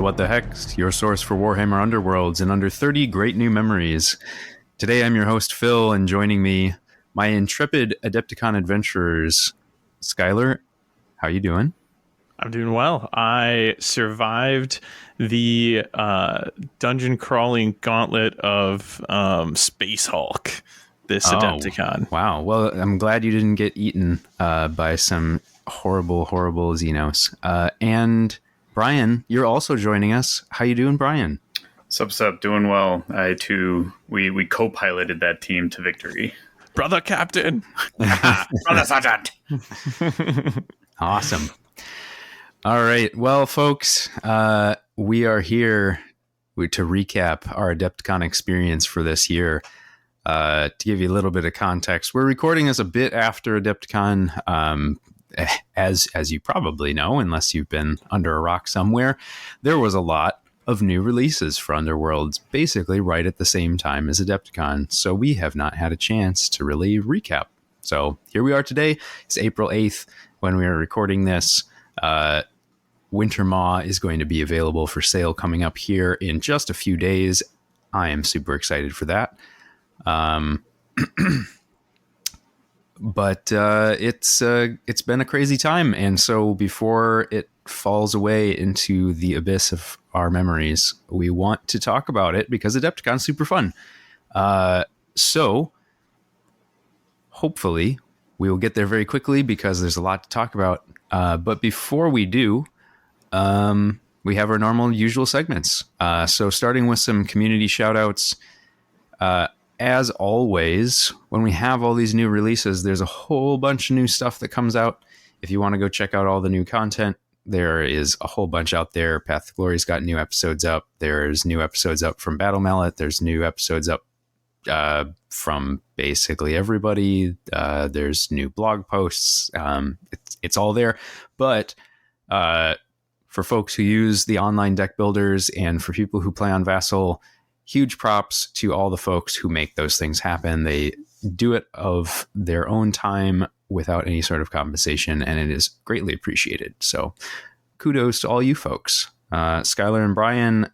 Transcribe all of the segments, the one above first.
What the Heck, your source for Warhammer Underworlds in under 30 great new memories. Today I'm your host, Phil, and joining me, my intrepid Adepticon adventurers. Skyler, how you doing? I'm doing well. I survived the dungeon crawling gauntlet of Space Hulk this Adepticon. Wow. Well, I'm glad you didn't get eaten by some horrible Xenos. And Brian, you're also joining us. How you doing, Brian? Sup, doing well. I too, we co-piloted that team to victory. Brother Captain. Brother Sergeant. Awesome. All right. Well, folks, we are here to recap our Adepticon experience for this year. To give you a little bit of context, we're recording this a bit after Adepticon. As you probably know, unless you've been under a rock somewhere, there was a lot of new releases for Underworlds, basically right at the same time as Adepticon. So we have not had a chance to really recap. So here we are today. It's April 8th when we are recording this. Winter Maw is going to be available for sale coming up here in just a few days. I am super excited for that. But it's been a crazy time. And so before it falls away into the abyss of our memories, we want to talk about it because Adepticon's super fun. So hopefully we will get there very quickly because there's a lot to talk about. But before we do, we have our normal usual segments. So starting with some community shout outs. As always, when we have all these new releases, there's a whole bunch of new stuff that comes out. If you want to go check out all the new content, there is a whole bunch out there. Path to Glory's got new episodes up. There's new episodes up from Battle Mallet. There's new episodes up from basically everybody. There's new blog posts. It's all there. But for folks who use the online deck builders and for people who play on Vassal, huge props to all the folks who make those things happen. They do it of their own time without any sort of compensation, and it is greatly appreciated. So kudos to all you folks. Skyler and Brian,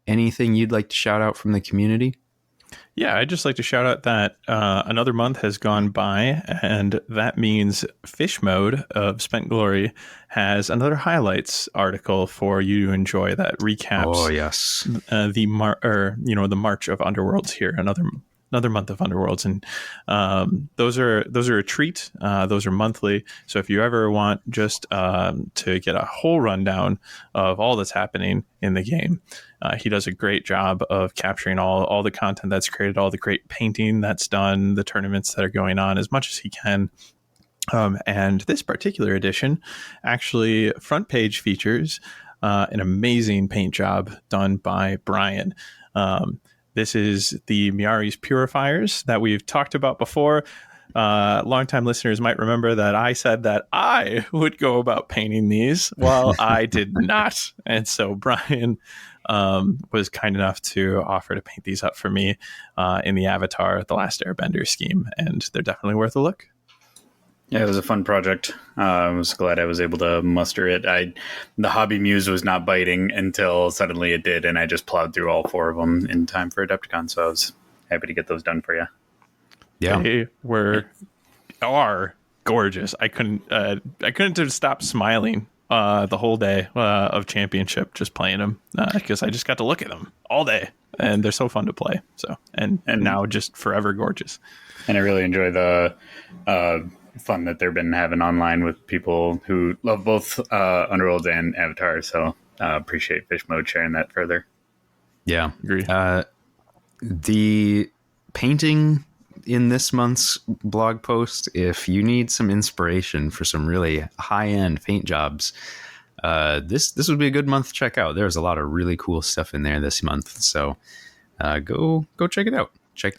anything you'd like to shout out from the community? Yeah, I'd just like to shout out that another month has gone by, and that means Fish Mode of Spent Glory has another highlights article for you to enjoy that recaps. Oh yes, the March of Underworlds here. Another month of Underworlds, and those are a treat. Those are monthly. So if you ever want just to get a whole rundown of all that's happening in the game, he does a great job of capturing all the content that's created, all the great painting that's done, the tournaments that are going on as much as he can. And this particular edition actually front page features an amazing paint job done by Brian. This is the Miari's Purifiers that we've talked about before. Longtime listeners might remember that I said that I would go about painting these. Well, I did not. And so Brian was kind enough to offer to paint these up for me in the Avatar, The Last Airbender scheme. And they're definitely worth a look. Yeah, it was a fun project. I was glad I was able to muster it. The hobby muse was not biting until suddenly it did, and I just plowed through all 4 of them in time for Adepticon, so I was happy to get those done for you. Yeah, they are gorgeous. I couldn't just stop smiling the whole day of Championship just playing them because I just got to look at them all day, and they're so fun to play. So and now just forever gorgeous. And I really enjoy the fun that they've been having online with people who love both Underworlds and Avatar. So appreciate Fish Mode sharing that further. Yeah, agree. The painting in this month's blog post, if you need some inspiration for some really high-end paint jobs, this would be a good month to check out. There's a lot of really cool stuff in there this month. So go check it out. Check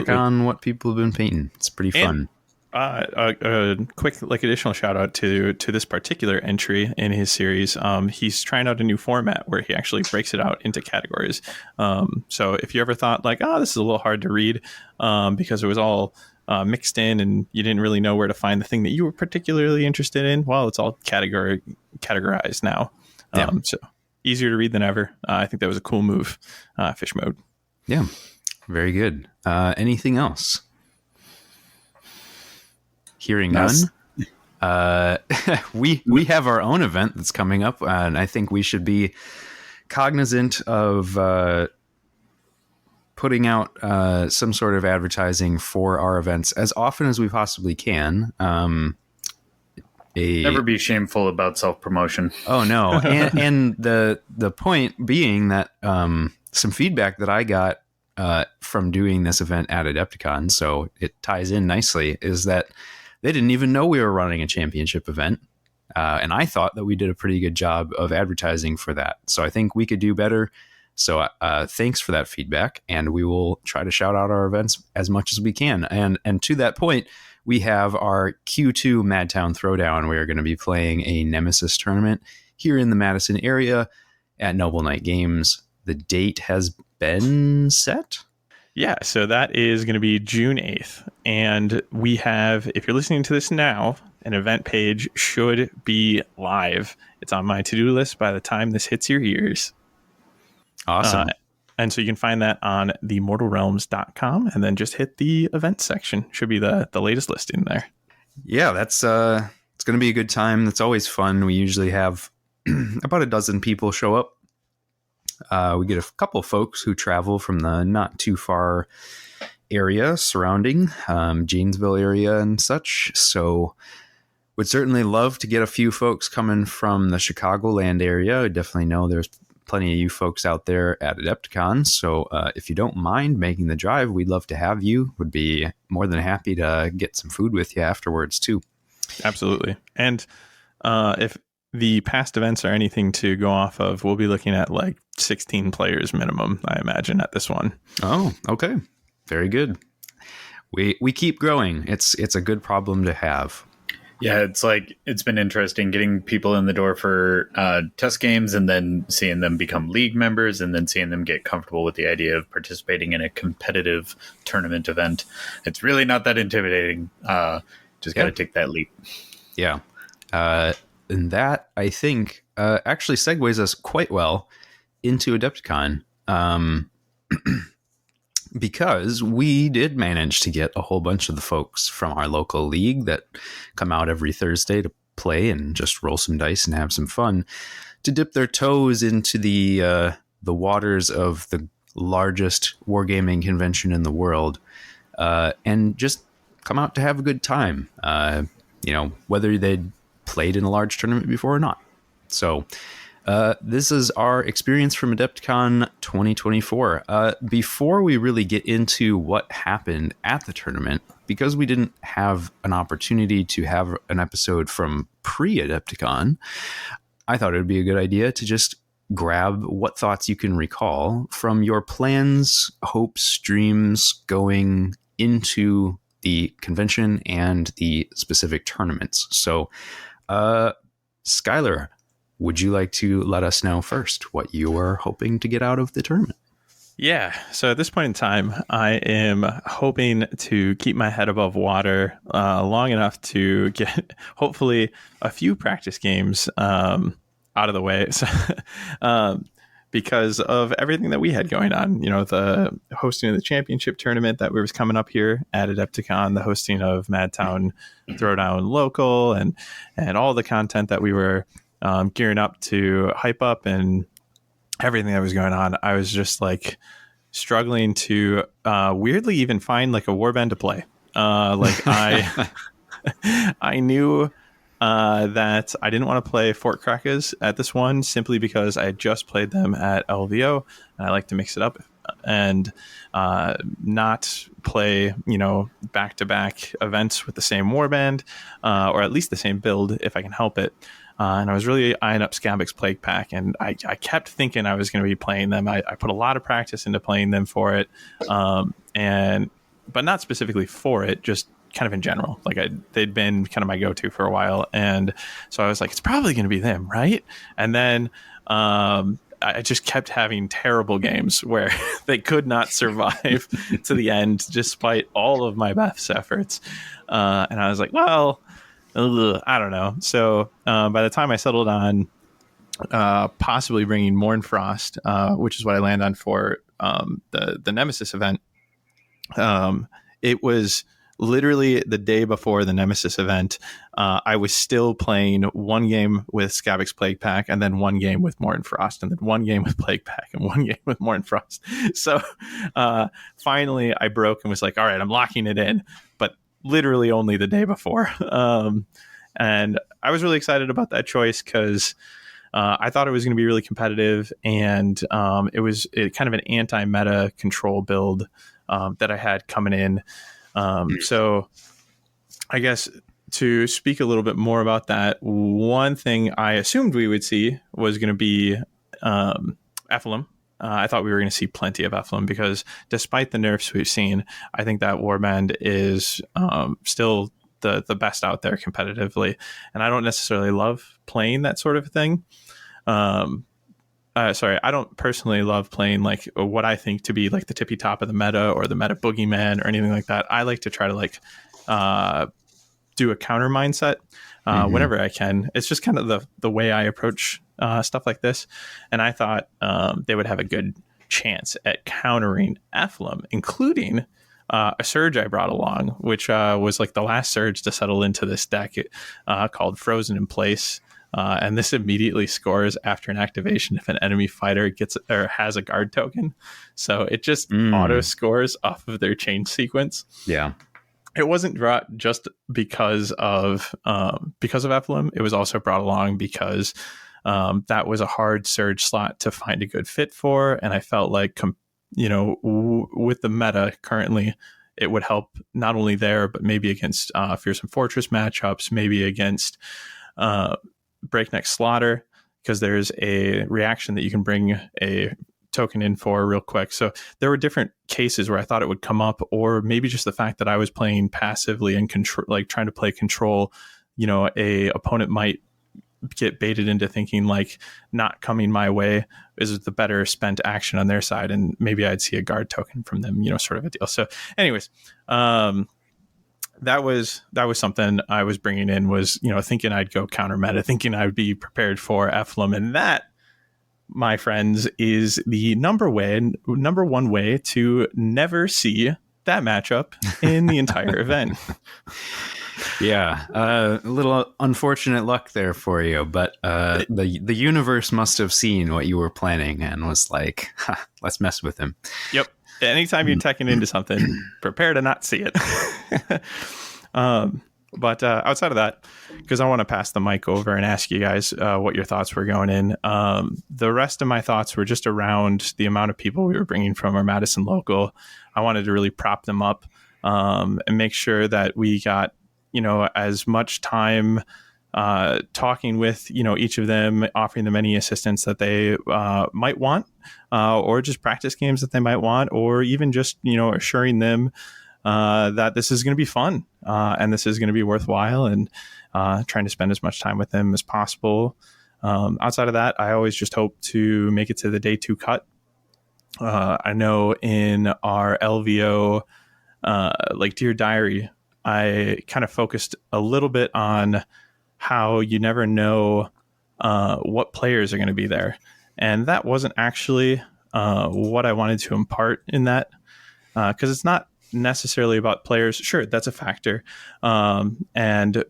on what people have been painting. It's pretty fun. A quick additional shout out to this particular entry in his series. He's trying out a new format where he actually breaks it out into categories. So if you ever thought this is a little hard to read because it was all mixed in and you didn't really know where to find the thing that you were particularly interested in, well, it's all categorized now. Yeah. So easier to read than ever. I think that was a cool move, fish mode. Yeah, very good. Anything else? Hearing none. We have our own event that's coming up, and I think we should be cognizant of putting out some sort of advertising for our events as often as we possibly can. Never be shameful about self-promotion. Oh no, and the point being that some feedback that I got from doing this event at Adepticon, so it ties in nicely, is that they didn't even know we were running a championship event. And I thought that we did a pretty good job of advertising for that. So I think we could do better. So thanks for that feedback. And we will try to shout out our events as much as we can. And to that point, we have our Q2 Madtown Throwdown. We are going to be playing a Nemesis tournament here in the Madison area at Noble Knight Games. The date has been set. Yeah, so that is going to be June 8th. And we have, if you're listening to this now, an event page should be live. It's on my to-do list by the time this hits your ears. Awesome. And so you can find that on themortalrealms.com and then just hit the events section. Should be the latest listing there. Yeah, that's it's going to be a good time. That's always fun. We usually have about a dozen people show up. We get a couple folks who travel from the not too far area surrounding Janesville area and such. So would certainly love to get a few folks coming from the Chicagoland area. I definitely know there's plenty of you folks out there at Adepticon. So if you don't mind making the drive, we'd love to have you. Would be more than happy to get some food with you afterwards too. Absolutely. And if the past events are anything to go off of, we'll be looking at like 16 players minimum, I imagine, at this one. Oh, okay. Very good. We keep growing. It's a good problem to have. Yeah, it's been interesting getting people in the door for test games and then seeing them become league members and then seeing them get comfortable with the idea of participating in a competitive tournament event. It's really not that intimidating. Just got to take that leap. Yeah. And that, I think, actually segues us quite well into Adepticon. Because we did manage to get a whole bunch of the folks from our local league that come out every Thursday to play and just roll some dice and have some fun, to dip their toes into the waters of the largest wargaming convention in the world, and just come out to have a good time. Whether they'd played in a large tournament before or not. So this is our experience from Adepticon 2024. Before we really get into what happened at the tournament, because we didn't have an opportunity to have an episode from pre-Adepticon, I thought it would be a good idea to just grab what thoughts you can recall from your plans, hopes, dreams going into the convention and the specific tournaments. So, Skyler, would you like to let us know first what you are hoping to get out of the tournament? Yeah. So at this point in time, I am hoping to keep my head above water long enough to get hopefully a few practice games out of the way. So, because of everything that we had going on, the hosting of the championship tournament that was coming up here at Adepticon, the hosting of Madtown Throwdown Local, and all the content that we were gearing up to hype up and everything that was going on. I was just like struggling to weirdly even find like a warband to play. I knew that I didn't want to play Fort Crackers at this one simply because I had just played them at LVO and I like to mix it up and not play, back-to-back events with the same warband or at least the same build if I can help it. And I was really eyeing up Scabix Plague Pack, and I kept thinking I was going to be playing them. I put a lot of practice into playing them for it, but not specifically for it, just kind of in general. Like they'd been kind of my go-to for a while, and so I was like, it's probably going to be them, right? And then I just kept having terrible games where they could not survive to the end, despite all of my best efforts. And I was like, well, I don't know. So by the time I settled on possibly bringing Mornfrost, which is what I land on for the Nemesis event. It was literally the day before the Nemesis event. I was still playing one game with Scavix Plague Pack, and then one game with Mornfrost, and then one game with Plague Pack, and one game with Mornfrost. So finally, I broke and was like, all right, I'm locking it in. But literally only the day before. And I was really excited about that choice because I thought it was going to be really competitive, and it was kind of an anti-meta control build that I had coming in. So I guess to speak a little bit more about that, one thing I assumed we would see was going to be Ephelum. I thought we were going to see plenty of Ephelum because despite the nerfs we've seen, I think that Warband is still the best out there competitively. And I don't necessarily love playing that sort of thing. I don't personally love playing like what I think to be like the tippy top of the meta or the meta boogeyman or anything like that. I like to try to like do a counter mindset whenever I can. It's just kind of the way I approach stuff like this. And I thought they would have a good chance at countering Ephelum, including a surge I brought along, which was like the last surge to settle into this deck called Frozen in Place. And this immediately scores after an activation if an enemy fighter gets or has a guard token. So it just auto scores off of their chain sequence. Yeah. It wasn't brought just because of Ephelum. It was also brought along because that was a hard surge slot to find a good fit for. And I felt like, with the meta currently, it would help not only there, but maybe against Fearsome Fortress matchups, maybe against Breakneck Slaughter, because there's a reaction that you can bring a token in for real quick. So there were different cases where I thought it would come up, or maybe just the fact that I was playing passively and control, like trying to play control, a opponent might get baited into thinking like not coming my way is the better spent action on their side, and maybe I'd see a guard token from them, sort of a deal. So anyways, that was something I was bringing in, was thinking I'd go counter meta, thinking I'd be prepared for Ephelum, and that, my friends, is the number one way to never see that matchup in the entire event. Yeah, a little unfortunate luck there for you, but the universe must have seen what you were planning and was like, let's mess with him. Yep. Anytime you're teching into something, prepare to not see it. But outside of that, because I want to pass the mic over and ask you guys what your thoughts were going in. The rest of my thoughts were just around the amount of people we were bringing from our Madison local. I wanted to really prop them up and make sure that we got, as much time talking with, each of them, offering them any assistance that they might want, or just practice games that they might want, or even just, assuring them that this is going to be fun and this is going to be worthwhile, and trying to spend as much time with them as possible. Outside of that, I always just hope to make it to the day 2 cut. I know in our LVO, like Dear Diary, I kind of focused a little bit on how you never know what players are going to be there. And that wasn't actually what I wanted to impart in that, because it's not necessarily about players. Sure, that's a factor. And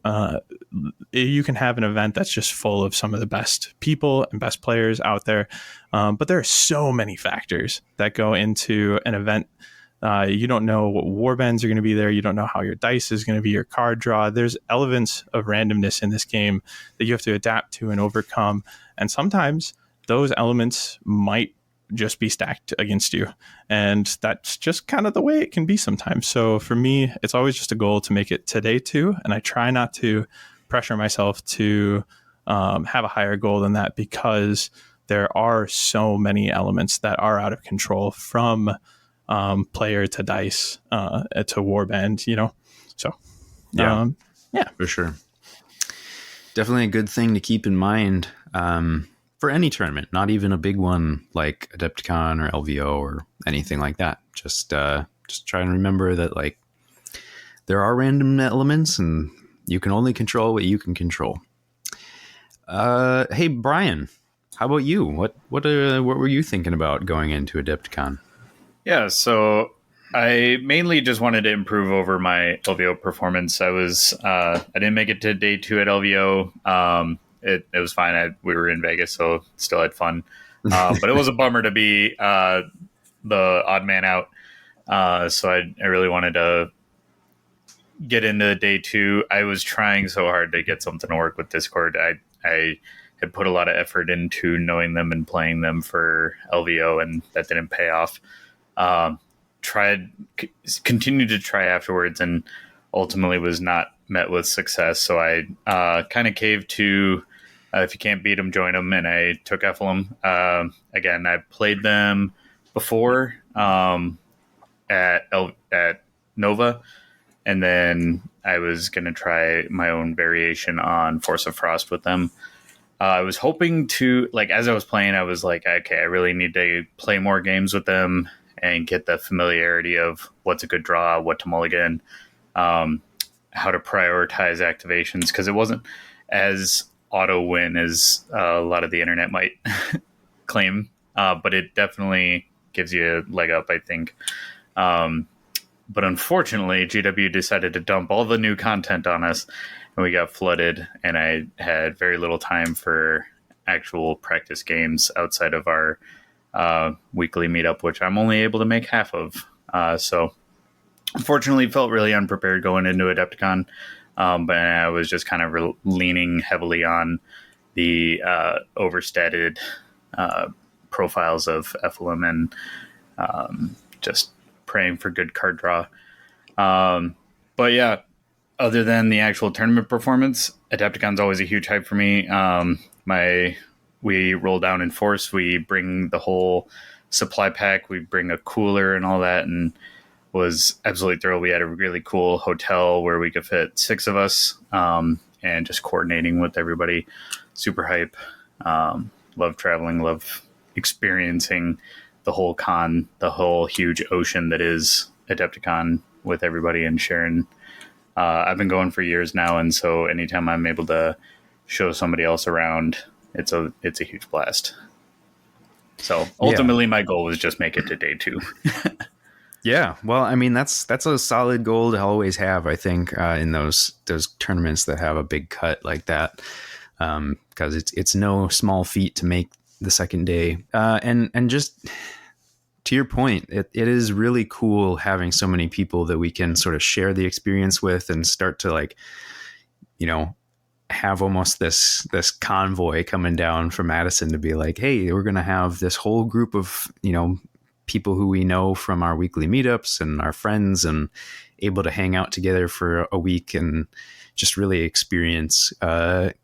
you can have an event that's just full of some of the best people and best players out there. But there are so many factors that go into an event. You don't know what warbands are going to be there. You don't know how your dice is going to be, your card draw. There's elements of randomness in this game that you have to adapt to and overcome. And sometimes those elements might just be stacked against you. And that's just kind of the way it can be sometimes. So for me, it's always just a goal to make it to day 2. And I try not to pressure myself to have a higher goal than that, because there are so many elements that are out of control, from player to dice to warband, so yeah, for sure. Definitely a good thing to keep in mind for any tournament, not even a big one like Adepticon or LVO or anything like that. Just try and remember that like there are random elements and you can only control what you can control. Hey Brian, How about you? What were you thinking about going into Adepticon? Yeah, so I mainly just wanted to improve over my LVO performance. I didn't make it to day 2 at LVO. It was fine. We were in Vegas, so still had fun. But it was a bummer to be the odd man out. So I really wanted to get into day 2. I was trying so hard to get something to work with Discord. I had put a lot of effort into knowing them and playing them for LVO, and that didn't pay off. Continued to try afterwards, and ultimately was not met with success. So I kind of caved to, if you can't beat them, join them, and I took Ephelum. Again, I played them before at Nova, and then I was going to try my own variation on Force of Frost with them. I was hoping to, like, as I was playing, I was like, okay, I really need to play more games with them and get the familiarity of what's a good draw, what to mulligan, how to prioritize activations, because it wasn't as auto win as a lot of the internet might claim, but it definitely gives you a leg up, I think. But unfortunately, GW decided to dump all the new content on us, and we got flooded, and I had very little time for actual practice games outside of our weekly meetup, which I'm only able to make half of. So unfortunately, felt really unprepared going into Adepticon, but I was just kind of leaning heavily on the overstated profiles of Ephelum and just praying for good card draw. But yeah, other than the actual tournament performance, Adepticon's always a huge hype for me. We roll down in force. We bring the whole supply pack. We bring a cooler and all that, and was absolutely thrilled. We had a really cool hotel where we could fit 6 of us, and just coordinating with everybody. Super hype. Love traveling. Love experiencing the whole con, the whole huge ocean that is Adepticon with everybody and sharing. I've been going for years now, and so anytime I'm able to show somebody else around, it's a huge blast. So ultimately, my goal was just make it to day 2. Yeah, well, I mean that's a solid goal to always have. I think in those tournaments that have a big cut like that, because it's no small feat to make the second day. And just to your point, it is really cool having so many people that we can sort of share the experience with and start to, like, you know, have almost this convoy coming down from Madison to be like, hey, we're going to have this whole group of, you know, people who we know from our weekly meetups and our friends, and able to hang out together for a week and just really experience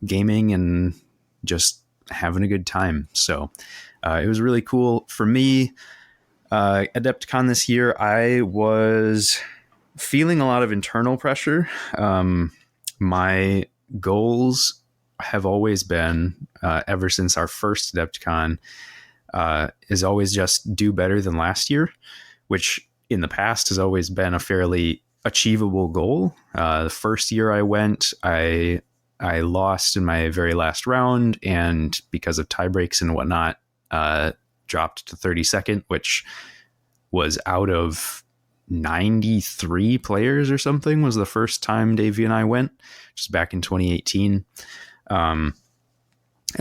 gaming and just having a good time. So it was really cool for me. Adepticon this year, I was feeling a lot of internal pressure. My goals have always been, ever since our first Adepticon, is always just do better than last year, which in the past has always been a fairly achievable goal. The first year I went, I lost in my very last round, and because of tie breaks and whatnot, dropped to 32nd, which was out of 93 players or something, was the first time Davey and I went, just back in 2018. And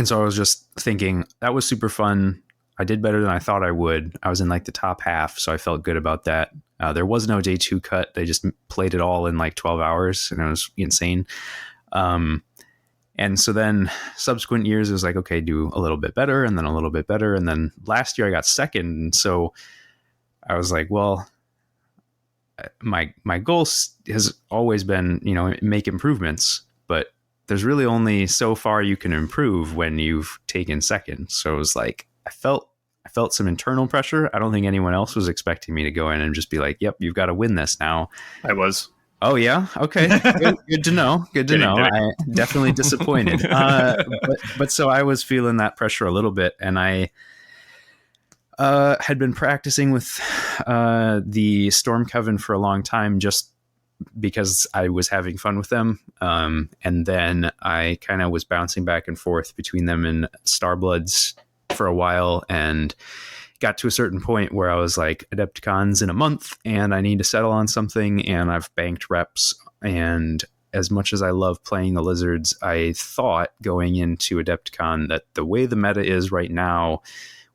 so I was just thinking that was super fun. I did better than I thought I would. I was in like the top half, so I felt good about that. There was no day 2 cut. They just played it all in like 12 hours, and it was insane. And so then subsequent years, it was like, okay, do a little bit better, and then a little bit better. And then last year I got second. And so I was like, well, my goal has always been, you know, make improvements, but there's really only so far you can improve when you've taken second. So it was like, I felt some internal pressure. I don't think anyone else was expecting me to go in and just be like, yep, you've got to win this now. I was. Oh yeah. Okay. Good to know. Good to know. I definitely disappointed. But so I was feeling that pressure a little bit, and I had been practicing with the Storm Coven for a long time, just because I was having fun with them. And then I kind of was bouncing back and forth between them and Starbloods for a while, and got to a certain point where I was like, Adepticon's in a month and I need to settle on something, and I've banked reps. And as much as I love playing the lizards, I thought going into Adepticon that the way the meta is right now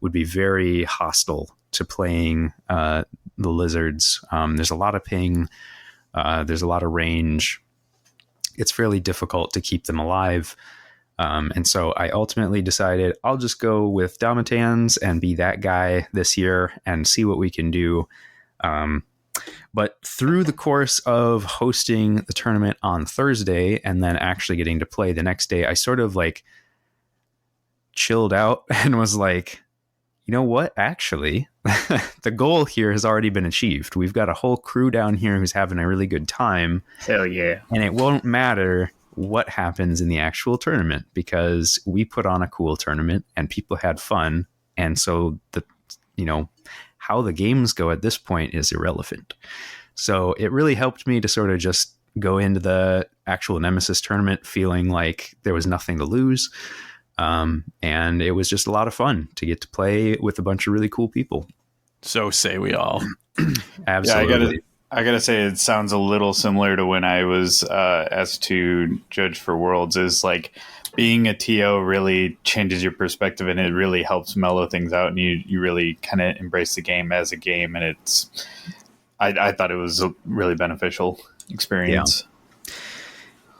would be very hostile to playing the lizards. There's a lot of ping. There's a lot of range. It's fairly difficult to keep them alive. And so I ultimately decided I'll just go with Domitans and be that guy this year and see what we can do. But through the course of hosting the tournament on Thursday and then actually getting to play the next day, I sort of like chilled out and was like, you know what? Actually, the goal here has already been achieved. We've got a whole crew down here who's having a really good time. Hell yeah. And it won't matter what happens in the actual tournament because we put on a cool tournament and people had fun. And so how the games go at this point is irrelevant. So it really helped me to sort of just go into the actual Nemesis tournament feeling like there was nothing to lose. And it was just a lot of fun to get to play with a bunch of really cool people. So say we all. Absolutely. Yeah, I gotta say, it sounds a little similar to when I was asked to judge for Worlds. Is like being a TO really changes your perspective, and it really helps mellow things out, and you really kind of embrace the game as a game. And I thought it was a really beneficial experience.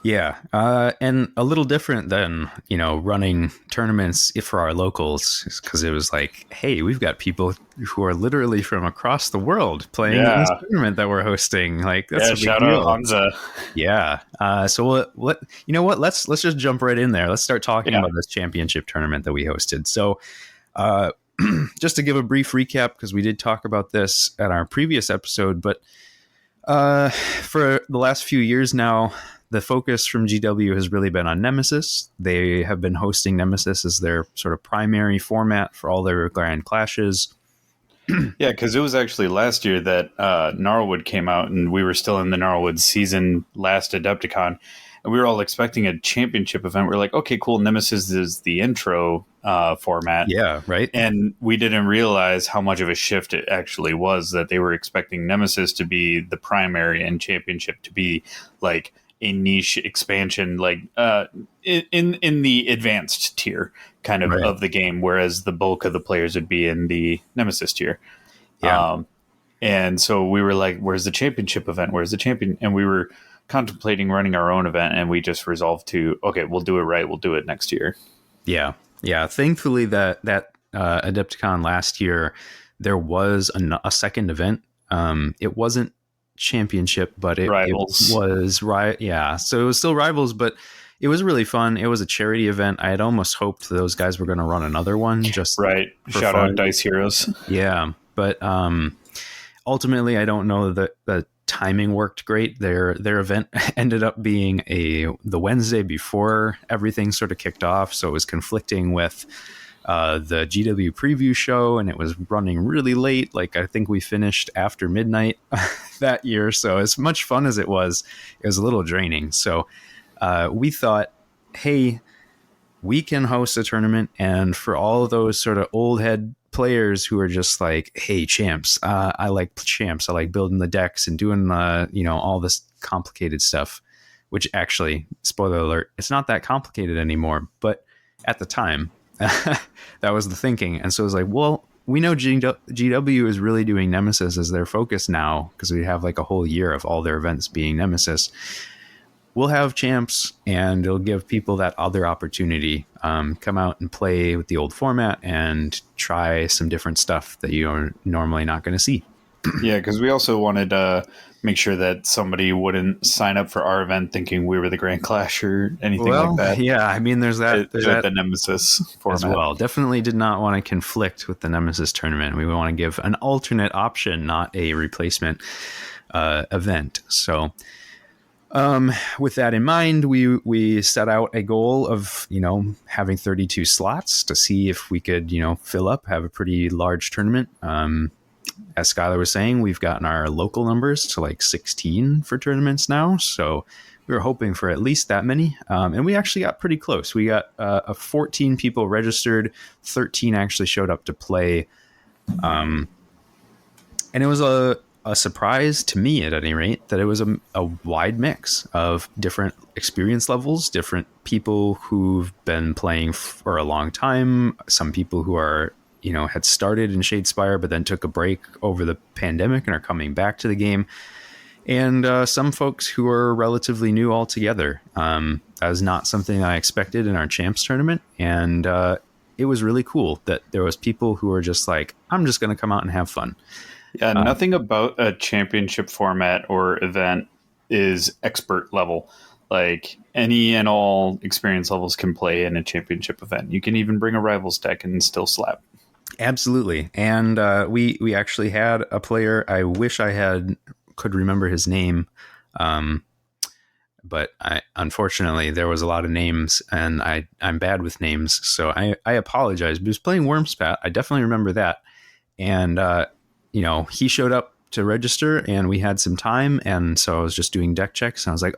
Yeah. And a little different than, running tournaments for our locals, because it was like, hey, we've got people who are literally from across the world playing in this tournament that we're hosting. Like, that's a big shout deal. out Hansa. Yeah. So what, let's just jump right in there. Let's start talking about this championship tournament that we hosted. So, just to give a brief recap, because we did talk about this at our previous episode, but, for the last few years now, the focus from GW has really been on Nemesis. They have been hosting Nemesis as their sort of primary format for all their grand clashes. Yeah, because it was actually last year that Gnarlwood came out, and we were still in the Gnarlwood season last Adepticon, and we were all expecting a championship event. We're like, okay, cool, Nemesis is the intro format. Yeah, right. And we didn't realize how much of a shift it actually was, that they were expecting Nemesis to be the primary and championship to be like a niche expansion, like in the advanced tier kind of of the game, whereas the bulk of the players would be in the Nemesis tier. Yeah. And so we were like, where's the championship event? Where's the champion? And we were contemplating running our own event, and we just resolved to, okay, we'll do it right. We'll do it next year. Yeah. Yeah. Thankfully that Adepticon last year, there was a second event. It wasn't championship, but it was right. Yeah. So it was still Rivals, but it was really fun. It was a charity event. I had almost hoped those guys were going to run another one. Just right. Shout out Dice Heroes. Yeah. But ultimately, I don't know that the timing worked great. Their event ended up being the Wednesday before everything sort of kicked off. So it was conflicting with the GW preview show, and it was running really late. Like, I think we finished after midnight that year. So as much fun as it was a little draining. So we thought, hey, we can host a tournament. And for all of those sort of old head players who are just like, hey, champs, I like champs. I like building the decks and doing, all this complicated stuff, which actually, spoiler alert, it's not that complicated anymore. But at the time, that was the thinking. And so it was like, well, we know GW is really doing Nemesis as their focus now, because we have like a whole year of all their events being Nemesis. We'll have champs, and it'll give people that other opportunity. Come out and play with the old format and try some different stuff that you're normally not going to see. Yeah, because we also wanted to make sure that somebody wouldn't sign up for our event thinking we were the Grand Clash or anything like that. Yeah, I mean, there's that. There's that the Nemesis format as well. Definitely did not want to conflict with the Nemesis tournament. We want to give an alternate option, not a replacement event. So with that in mind, we set out a goal of, having 32 slots to see if we could, fill up, have a pretty large tournament. as Skyler was saying, we've gotten our local numbers to like 16 for tournaments now. So we were hoping for at least that many. And we actually got pretty close. We got 14 people registered. 13 actually showed up to play. And it was a surprise to me, at any rate, that it was a wide mix of different experience levels, different people who've been playing for a long time, some people who are, had started in Shadespire but then took a break over the pandemic and are coming back to the game, and some folks who are relatively new altogether. That was not something I expected in our Champs tournament, and it was really cool that there was people who were just like, I'm just going to come out and have fun. Yeah, nothing about a championship format or event is expert level. Like, any and all experience levels can play in a championship event. You can even bring a rivals deck and still slap. Absolutely. And we actually had a player, I wish I could remember his name, but unfortunately there was a lot of names, and I'm bad with names, so I apologize. But he was playing Wormspat. I definitely remember that. And he showed up to register, and we had some time, and so I was just doing deck checks, and I was like,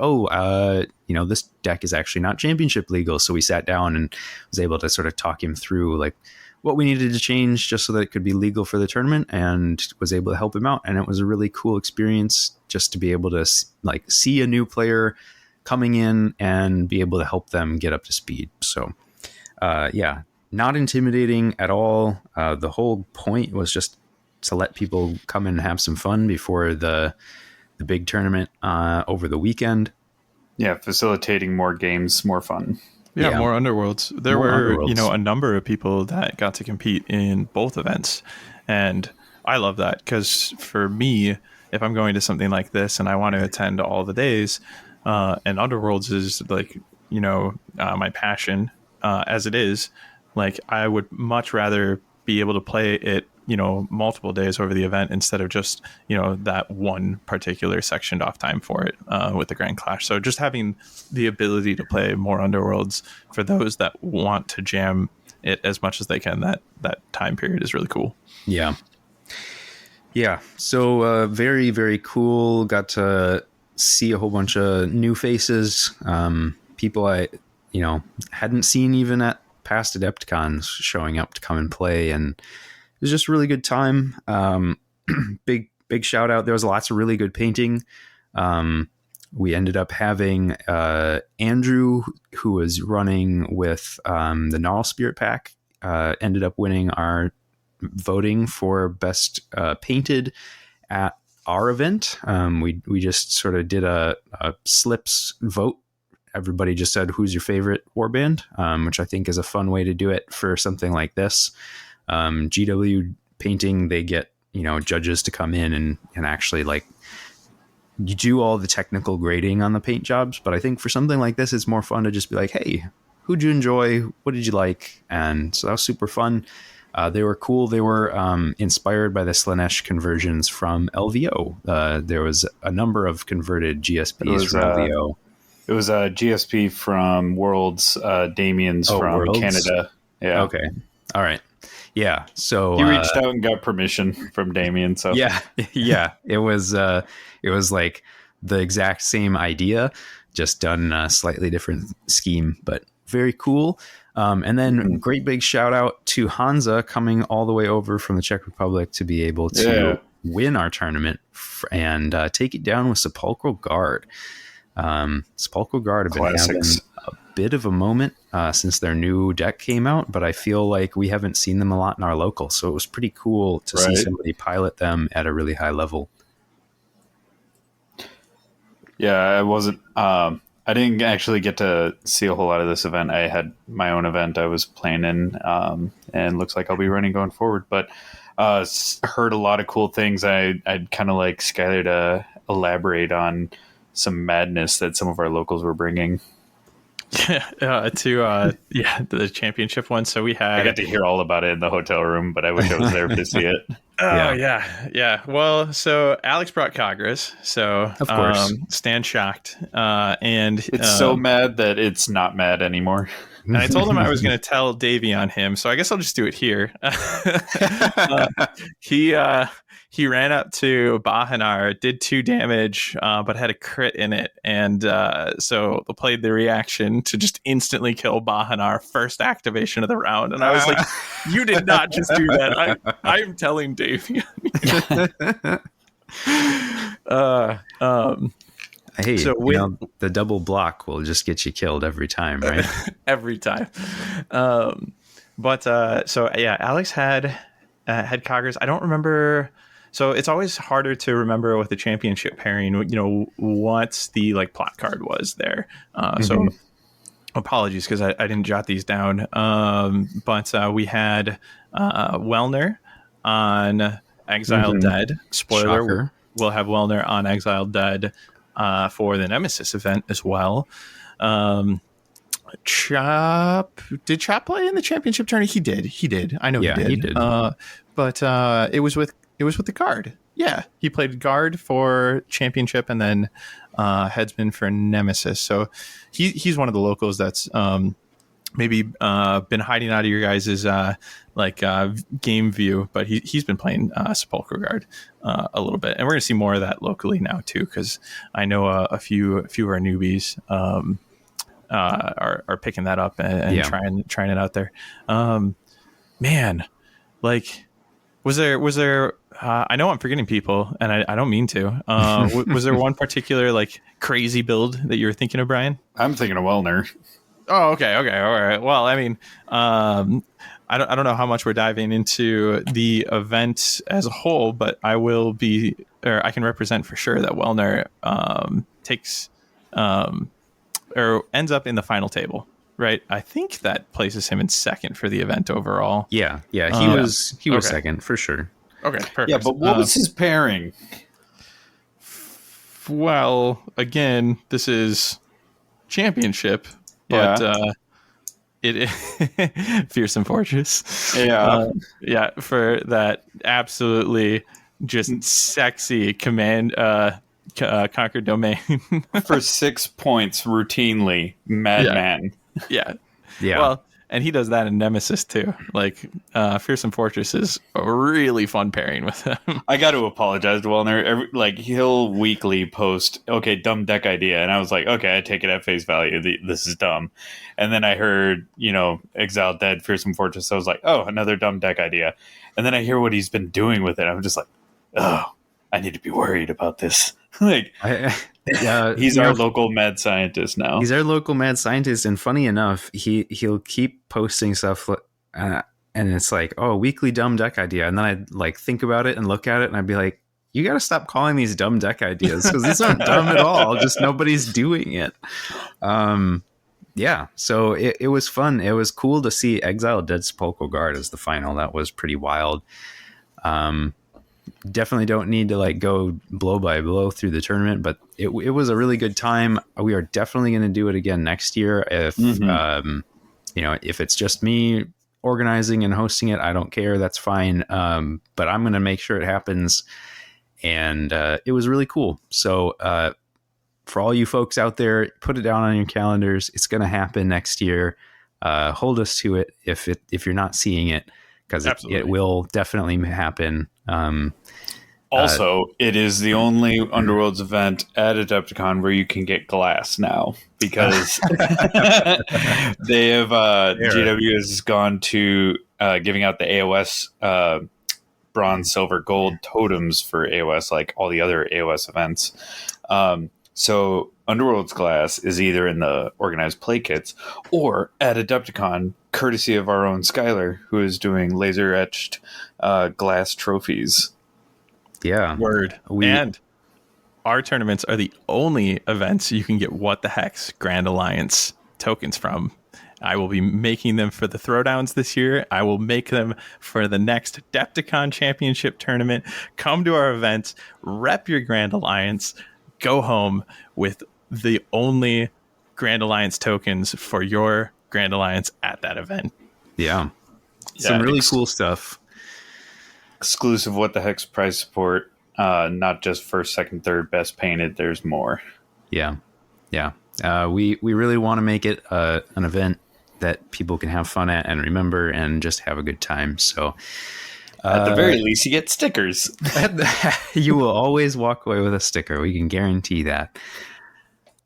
this deck is actually not championship legal. So we sat down and was able to sort of talk him through like what we needed to change just so that it could be legal for the tournament, and was able to help him out. And it was a really cool experience just to be able to like see a new player coming in and be able to help them get up to speed. So not intimidating at all. The whole point was just to let people come in and have some fun before the big tournament over the weekend. Yeah, facilitating more games, more fun. Yeah, more Underworlds. There were, a number of people that got to compete in both events. And I love that, because for me, if I'm going to something like this and I want to attend all the days, and Underworlds is like, my passion as it is, like I would much rather be able to play it, multiple days over the event instead of just, that one particular sectioned off time for it with the Grand Clash. So just having the ability to play more Underworlds for those that want to jam it as much as they can, that time period is really cool. Yeah. Yeah. So very, very cool. Got to see a whole bunch of new faces, people I, hadn't seen even at past Adepticons showing up to come and play, and it was just a really good time. Big shout out. There was lots of really good painting. We ended up having Andrew, who was running with the Gnarl Spirit Pack, ended up winning our voting for best painted at our event. We just sort of did a slips vote. Everybody just said, who's your favorite warband, which I think is a fun way to do it for something like this. GW painting, they get, judges to come in and actually like you do all the technical grading on the paint jobs. But I think for something like this, it's more fun to just be like, hey, who'd you enjoy? What did you like? And so that was super fun. They were cool. They were inspired by the Slanesh conversions from LVO. There was a number of converted GSPs from LVO. It was a GSP from Worlds, Damien's from Worlds? Canada. Yeah. Okay. All right. Yeah. So he reached out and got permission from Damien. So yeah. It was like the exact same idea, just done a slightly different scheme, but very cool. And then great big shout out to Hansa coming all the way over from the Czech Republic to be able to win our tournament and take it down with Sepulchral Guard. Sepulchral Guard have been having a bit of a moment since their new deck came out, but I feel like we haven't seen them a lot in our local, so it was pretty cool to see somebody pilot them at a really high level. Yeah, I wasn't. I didn't actually get to see a whole lot of this event. I had my own event I was playing in, and looks like I'll be running going forward. But heard a lot of cool things. I'd kind of like Skyler to elaborate on some madness that some of our locals were bringing. The championship one. So we had. I got to hear all about it in the hotel room, but I wish I was there to see it. Yeah. Well, so Alex brought Kagras, so of course, stand shocked, and it's so mad that it's not mad anymore. And I told him I was going to he ran up to Bahanar, did 2 damage, but had a crit in it, and so played the reaction to just instantly kill Bahanar first activation of the round. And I was like, "You did not just do that." I am telling Davey. Hey, So the double block will just get you killed every time, right? every time. So yeah, Alex had Coggers. I don't remember. So it's always harder to remember with the championship pairing, what the like plot card was there. So apologies because I didn't jot these down. But we had Wellner on Exiled Dead. Spoiler, Shocker. we'll have Wellner on Exiled Dead for the Nemesis event as well. Chop, did Chop play in the championship tourney? He did. I know he did. But it was with the guard. Yeah, he played guard for championship and then headsman for Nemesis. So he's one of the locals that's maybe been hiding out of your guys' game view, but he's been playing Sepulchre Guard a little bit, and we're gonna see more of that locally now too, because I know a few of our newbies are picking that up and trying it out there. Man, like was there I know I'm forgetting people, and I don't mean to. Was there one particular like crazy build that you were thinking of, Brian? I'm thinking of Wellner. Oh, okay, all right. Well, I mean, I don't know how much we're diving into the event as a whole, but I can represent for sure that Wellner takes or ends up in the final table, right? I think that places him in second for the event overall. Yeah, he was okay. Second for sure. Okay, perfect. Yeah, but what was his pairing? Well, again, this is championship. But it Fearsome Fortress. Yeah, for that absolutely just sexy command conquer domain for 6 points routinely, madman. Yeah. Well, and he does that in Nemesis too. Like Fearsome Fortress is a really fun pairing with him. I got to apologize to Wellner. He'll weekly post, okay, dumb deck idea, and I was like, okay, I take it at face value. This is dumb. And then I heard, Exiled Dead, Fearsome Fortress. So I was like, oh, another dumb deck idea. And then I hear what he's been doing with it. I'm just like, oh, I need to be worried about this. He's our local mad scientist now. He's our local mad scientist, and funny enough, he'll keep posting stuff, and it's like, oh, weekly dumb deck idea, and then I'd like think about it and look at it, and I'd be like, you got to stop calling these dumb deck ideas because these aren't dumb at all. Just nobody's doing it. So it was fun. It was cool to see Exile Dead Sepulchre Guard as the final. That was pretty wild. Definitely don't need to like go blow by blow through the tournament, but it was a really good time. We are definitely going to do it again next year. If if it's just me organizing and hosting it, I don't care. That's fine. But I'm going to make sure it happens. And it was really cool. So for all you folks out there, put it down on your calendars. It's going to happen next year. Hold us to it if you're not seeing it, because it will definitely happen. Also, it is the only Underworlds event at Adepticon where you can get glass now, because they have GW has gone to giving out the AOS bronze, silver, gold totems for AOS, like all the other AOS events. So Underworld's glass is either in the organized play kits or at Adepticon, courtesy of our own Skyler, who is doing laser etched glass trophies. Yeah. Word. And our tournaments are the only events you can get What the Heck's Grand Alliance tokens from. I will be making them for the throwdowns this year. I will make them for the next Adepticon Championship tournament. Come to our events, rep your Grand Alliance, go home with the only Grand Alliance tokens for your Grand Alliance at that event. Yeah. Some really cool stuff. Exclusive What the Heck's prize support, not just first, second, third, best painted. There's more. Yeah. We really want to make it an event that people can have fun at and remember and just have a good time. So At the very least, you get stickers. You will always walk away with a sticker. We can guarantee that.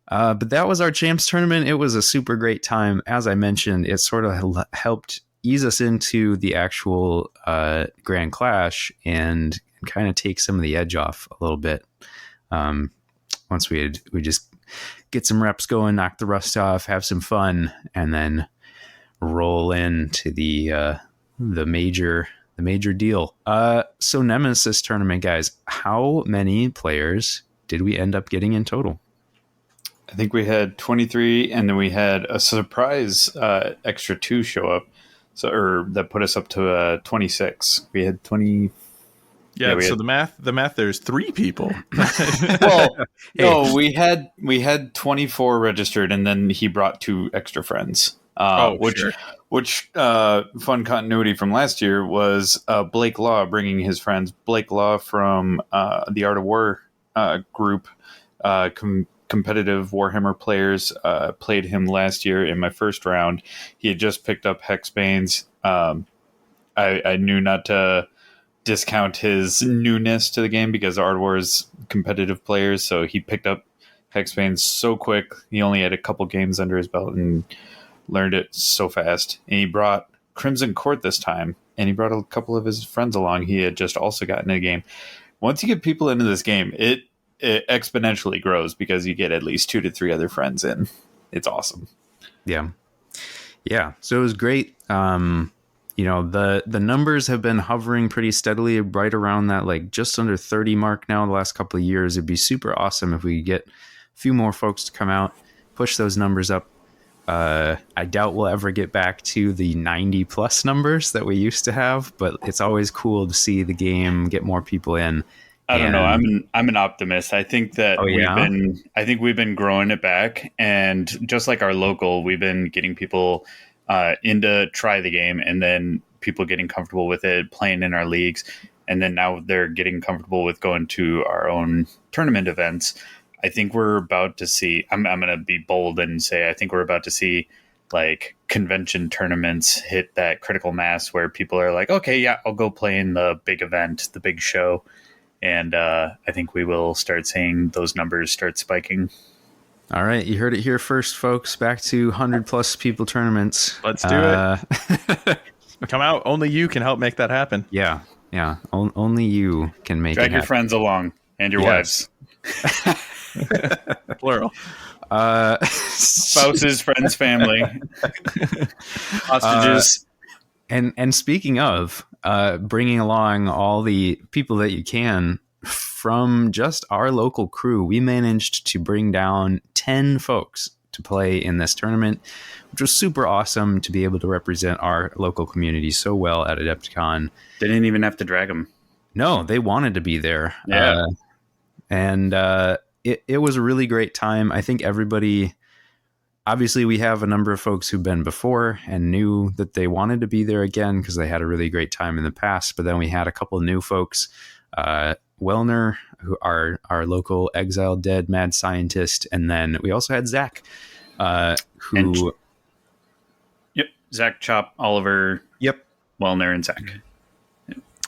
But that was our champs tournament. It was a super great time. As I mentioned, it sort of helped ease us into the actual Grand Clash and kind of take some of the edge off a little bit. Once we just get some reps going, knock the rust off, have some fun, and then roll into the major deal. So Nemesis tournament, guys, how many players did we end up getting in total? I think we had 23, and then we had a surprise extra 2 show up, or that put us up to 26. We had 20. Yeah, so the math. There's 3 people. Well, no, we had 24 registered, and then he brought 2 extra friends. Which fun continuity from last year was Blake Law bringing his friends. Blake Law from the Art of War group, competitive Warhammer players, played him last year in my first round. He had just picked up Hexbanes. I knew not to discount his newness to the game because Art of War is competitive players, so he picked up Hexbanes so quick. He only had a couple games under his belt and learned it so fast. And he brought Crimson Court this time, and he brought a couple of his friends along. He had just also gotten in a game. Once you get people into this game, it exponentially grows because you get at least 2 to 3 other friends in. It's awesome. Yeah. So it was great. The numbers have been hovering pretty steadily right around that, like just under 30 mark now the last couple of years. It'd be super awesome if we could get a few more folks to come out, push those numbers up. I doubt we'll ever get back to the 90 plus numbers that we used to have, but it's always cool to see the game get more people in. I don't know. I'm an optimist. I think that we've been growing it back, and just like our local, we've been getting people in to try the game, and then people getting comfortable with it, playing in our leagues, and then now they're getting comfortable with going to our own tournament events. I think we're about to see, I'm going to be bold and say, I think we're about to see like convention tournaments hit that critical mass where people are like, okay, yeah, I'll go play in the big event, the big show. And I think we will start seeing those numbers start spiking. All right. You heard it here first, folks. Back to 100 plus people tournaments. Let's do it. Come out. Only you can help make that happen. Yeah. Only you can make it happen. Drag your friends along and your wives. Plural. Spouses, friends, family, hostages. And speaking of bringing along all the people that you can from just our local crew, we managed to bring down 10 folks to play in this tournament, which was super awesome to be able to represent our local community so well at Adepticon. They didn't even have to drag them. No, they wanted to be there. Yeah. It was a really great time. I think everybody, obviously we have a number of folks who've been before and knew that they wanted to be there again because they had a really great time in the past. But then we had a couple of new folks, Wellner, who are our local exiled dead mad scientist. And then we also had Zach, who... Yep. Zach, Chop, Oliver. Yep. Wellner and Zach.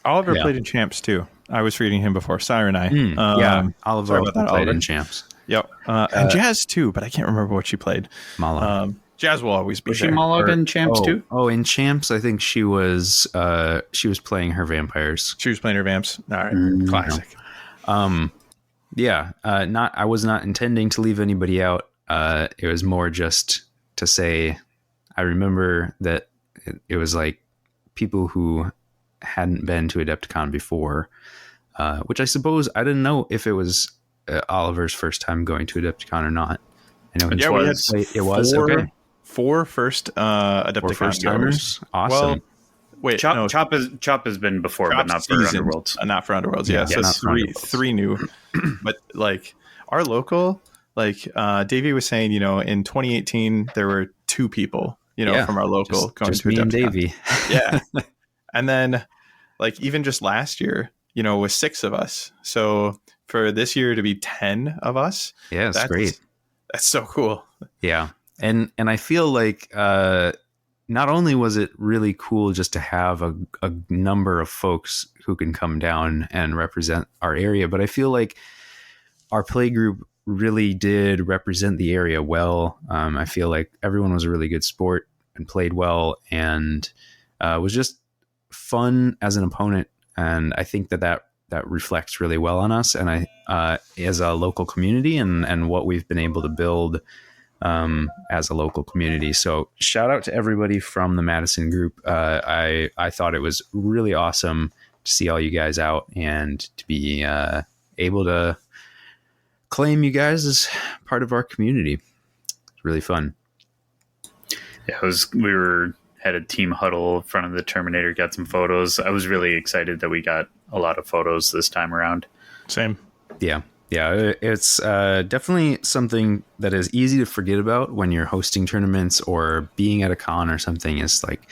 Oliver played in Champs too. I was reading him before. Sirenai. Oliver played in Champs. Yep. And Jazz too, but I can't remember what she played. Mala. Jazz will always be was there. she Mala in Champs too? Oh, in Champs, I think she was playing her vampires. She was playing her vamps. All right. Classic. I was not intending to leave anybody out. It was more just to say, I remember that it was like people who hadn't been to Adepticon before, which I suppose I didn't know if it was Oliver's first time going to Adepticon or not. I know it was okay. 4 first Adepticon first timers. Awesome. Well, wait, Chop has been before, but not for Underworlds. Not for Underworlds. Yeah, so three new. But like our local, like Davey was saying, in 2018 there were 2 people, from our local going to me Adepticon. And Davey. Yeah, and then like even just last year, was 6 of us. So for this year to be 10 of us, that's great. That's so cool. Yeah. And I feel like not only was it really cool just to have a number of folks who can come down and represent our area, but I feel like our play group really did represent the area well. I feel like everyone was a really good sport and played well, and was just fun as an opponent. And I think that reflects really well on us, and I as a local community, and what we've been able to build as a local community. So shout out to everybody from the Madison group. I thought it was really awesome to see all you guys out and to be able to claim you guys as part of our community. It's really fun. Yeah, had a team huddle in front of the Terminator, got some photos. I was really excited that we got a lot of photos this time around. Same. Yeah. It's definitely something that is easy to forget about when you're hosting tournaments or being at a con or something. Is like,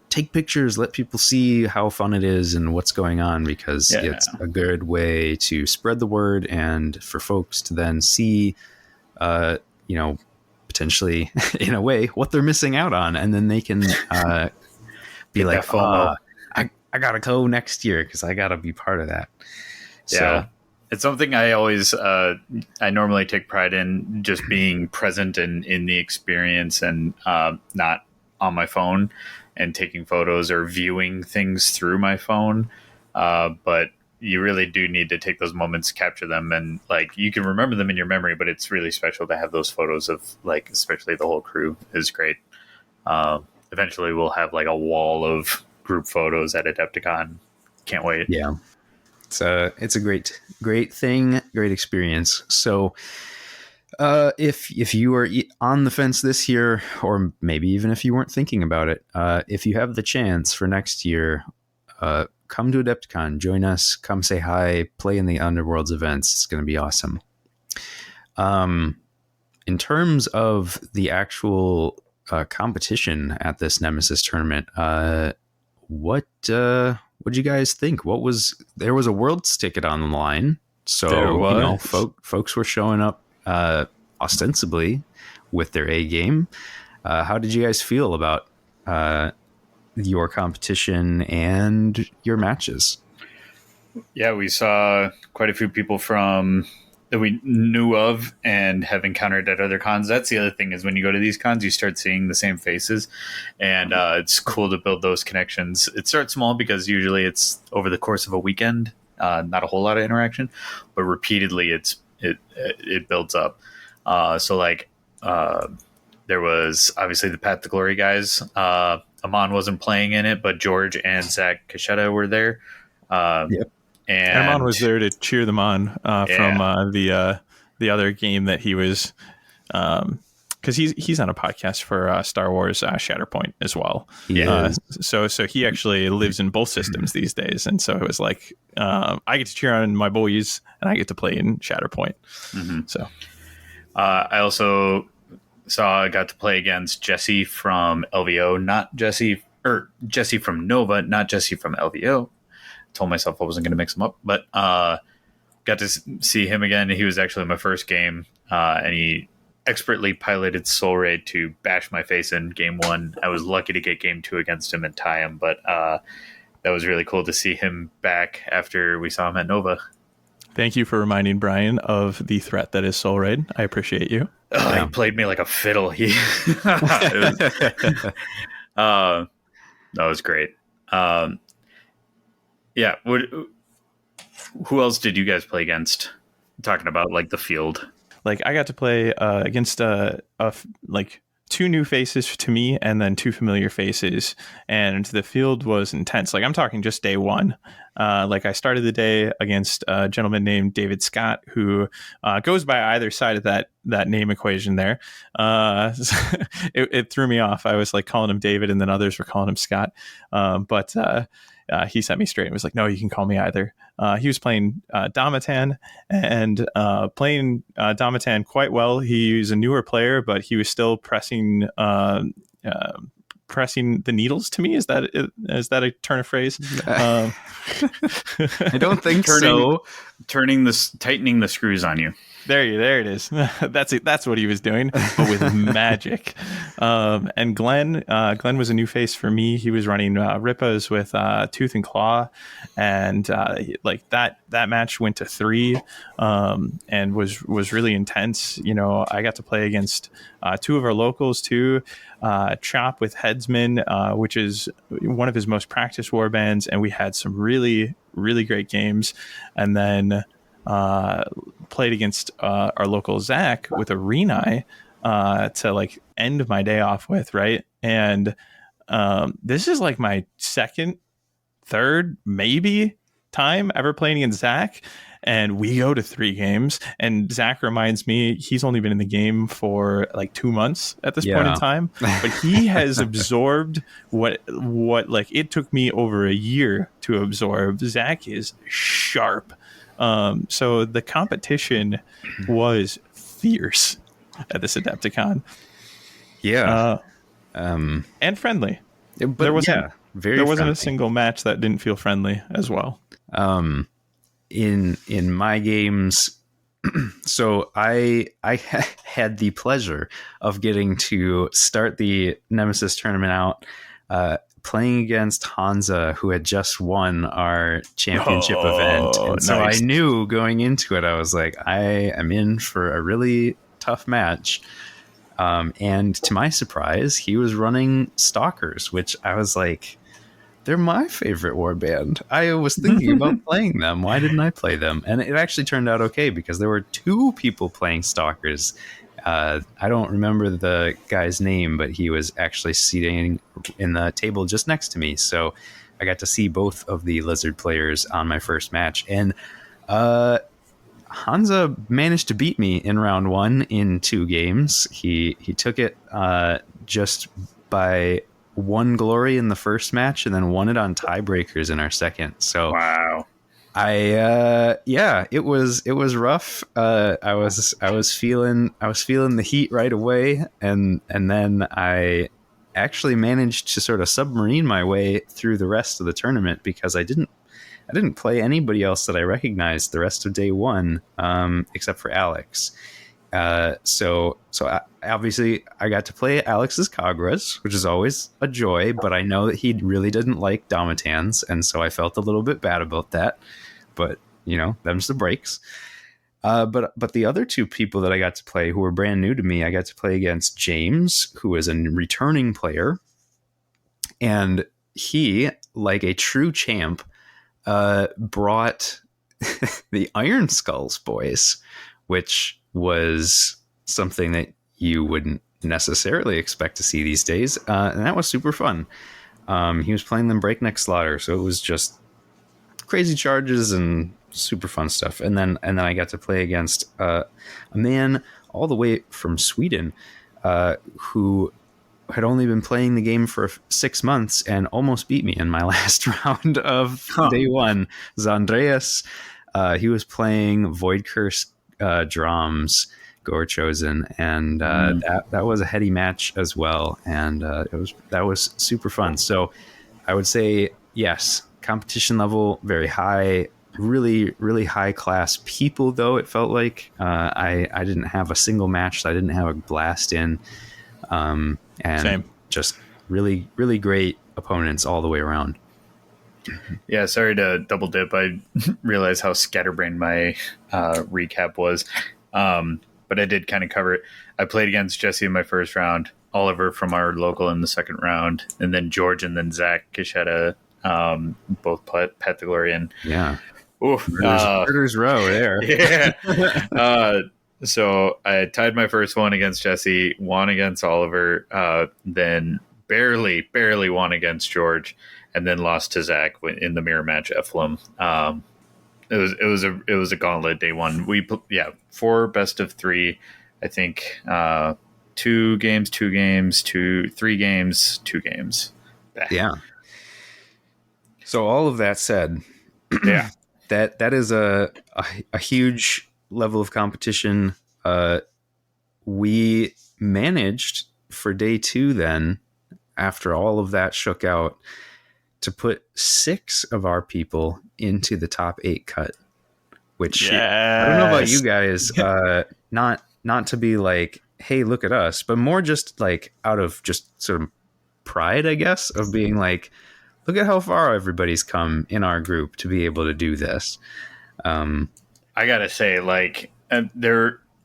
take pictures, let people see how fun it is and what's going on, because it's a good way to spread the word and for folks to then see, potentially in a way what they're missing out on, and then they can be like, I gotta go next year because I gotta be part of that. Yeah. So it's something I always I normally take pride in, just being present and in the experience, and not on my phone and taking photos or viewing things through my phone. But you really do need to take those moments, capture them, and like, you can remember them in your memory, but it's really special to have those photos of, like, especially the whole crew is great. Eventually we'll have like a wall of group photos at Adepticon. Can't wait. Yeah. It's a great thing, great experience. So if you are on the fence this year, or maybe even if you weren't thinking about it, if you have the chance for next year, come to Adepticon, join us, come say hi, play in the Underworlds events. It's going to be awesome. In terms of the actual competition at this Nemesis tournament, what did you guys think? There was a Worlds ticket on the line, so folks were showing up ostensibly with their A game. How did you guys feel about your competition and your matches? Yeah, we saw quite a few people that we knew of and have encountered at other cons. That's the other thing, is when you go to these cons, you start seeing the same faces, and it's cool to build those connections. It starts small because usually it's over the course of a weekend, not a whole lot of interaction, but repeatedly it builds up. There was obviously the Path to Glory guys. Amon wasn't playing in it, but George and Zach Cachetta were there. Yep. And Amon was there to cheer them on from the other game that he was, because he's on a podcast for Star Wars Shatterpoint as well. So he actually lives in both systems these days, and so it was like, I get to cheer on my boys and I get to play in Shatterpoint. Mm-hmm. So I also got to play against Jesse from LVO, Jesse from Nova, not Jesse from LVO. Told myself I wasn't going to mix them up, but got to see him again. He was actually my first game, and he expertly piloted Soul Raid to bash my face in game 1. I was lucky to get game 2 against him and tie him, but that was really cool to see him back after we saw him at Nova. Thank you for reminding Brian of the threat that is Soul Raid. I appreciate you. He played me like a fiddle. That was great. Yeah. Who else did you guys play against? Talking about like the field. Like, I got to play against like 2 new faces to me and then 2 familiar faces, and the field was intense. Like, I'm talking just day 1. Like, I started the day against a gentleman named David Scott, who goes by either side of that name equation there. It threw me off. I was like calling him David, and then others were calling him Scott. But he set me straight and was like, no, you can call me either. He was playing Domatan and playing Domatan quite well. He's a newer player, but he was still pressing the needles to me. Is that a turn of phrase? I don't think so. Tightening the screws on you. There it is. That's it. That's what he was doing, but with magic. And Glenn was a new face for me. He was running Rippas with Tooth and Claw, and like that match went to 3, and was really intense. You know, I got to play against 2 of our locals too. Chop with Headsman, which is one of his most practiced warbands, and we had some really great games. And then played against our local Zach with a Renai to like end my day off with, right? And this is like my third maybe time ever playing against Zach, and we go to 3 games, and Zach reminds me he's only been in the game for like 2 months at this point in time, but he has absorbed what like it took me over a year to absorb. Zach is sharp. So the competition was fierce at this Adepticon. Yeah. And friendly. But there wasn't friendly. a single match that didn't feel friendly as well. In my games, so I had the pleasure of getting to start the Nemesis tournament out playing against Hansa, who had just won our championship event. And so nice. I knew going into it, I was like, I am in for a really tough match. And to my surprise, he was running Stalkers, which I was like, they're my favorite warband. I was thinking about playing them. Why didn't I play them? And it actually turned out okay because there were 2 people playing Stalkers. I don't remember the guy's name, but he was actually sitting in the table just next to me. So I got to see both of the Lizard players on my first match. And Hansa managed to beat me in round 1 in 2 games. He took it just by 1 glory in the first match and then won it on tiebreakers in our second. So wow. It was rough. I was feeling the heat right away, and then I actually managed to sort of submarine my way through the rest of the tournament because I didn't play anybody else that I recognized the rest of day 1, except for Alex. So obviously I got to play Alex's Kagras, which is always a joy, but I know that he really didn't like Domitans, and so I felt a little bit bad about that. But, you know, them's the breaks. But the other 2 people that I got to play who were brand new to me, I got to play against James, who is a returning player. And he, like a true champ, brought the Iron Skulls boys, which was something that you wouldn't necessarily expect to see these days. And that was super fun. He was playing them Breakneck Slaughter, so it was just crazy charges and super fun stuff. And then I got to play against a man all the way from Sweden who had only been playing the game for 6 months and almost beat me in my last round of day 1. Zandreas, he was playing Void Curse drums, Gore Chosen, and that was a heady match as well, and that was super fun. So I would say yes, competition level very high, really high class people, though it felt like I didn't have a single match that I didn't have a blast in, and Same. Just really great opponents all the way around. Yeah, sorry to double dip. I realized how scatterbrained my recap was, but I did kind of cover it. I played against Jesse in my first round, Oliver from our local in the second round, and then George and then Zach Kishetta, both Pythagorean. Yeah. Oof, Murder's Row there. Yeah. So I tied my first one against Jesse, won against Oliver, then barely won against George, and then lost to Zach in the mirror match at Flum. It was a gauntlet day 1. 4 best of 3, I think. 2 games, 2 games, 3 games, 2 games. Yeah. So all of that said, yeah, that is a huge level of competition. We managed for day 2 then, after all of that shook out, to put 6 of our people into the top 8 cut, which I don't know about you guys, not to be like, hey, look at us, but more just like out of just sort of pride, I guess, of being like, look at how far everybody's come in our group to be able to do this. I gotta say, like,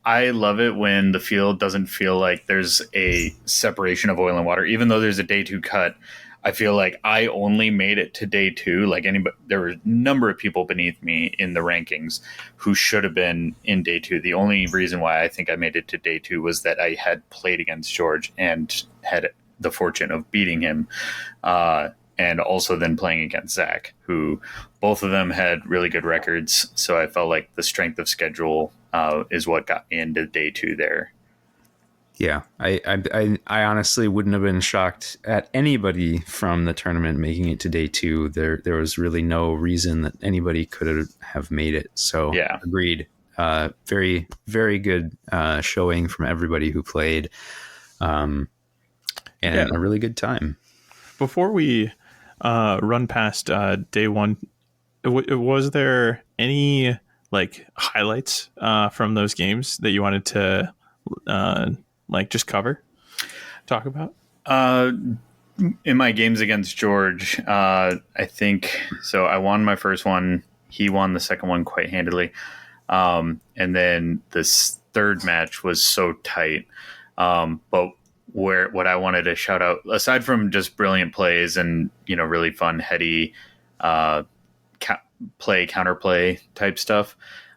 I love it when the field doesn't feel like there's a separation of oil and water, even though there's a day 2 cut. I feel like I only made it to day 2. Like there were a number of people beneath me in the rankings who should have been in day 2. The only reason why I think I made it to day 2 was that I had played against George and had the fortune of beating him. And also then playing against Zach, who both of them had really good records. So I felt like the strength of schedule is what got me into day 2 there. Yeah, I honestly wouldn't have been shocked at anybody from the tournament making it to day 2. There was really no reason that anybody could have made it. So yeah, agreed. Very, very good showing from everybody who played, and a really good time. Before we run past day 1, was there any like highlights from those games that you wanted to like just talk about? In my games against George, I think so. I won my first one. He won the second one quite handily. And then this third match was so tight. But what I wanted to shout out, aside from just brilliant plays and, really fun, heady counterplay type stuff,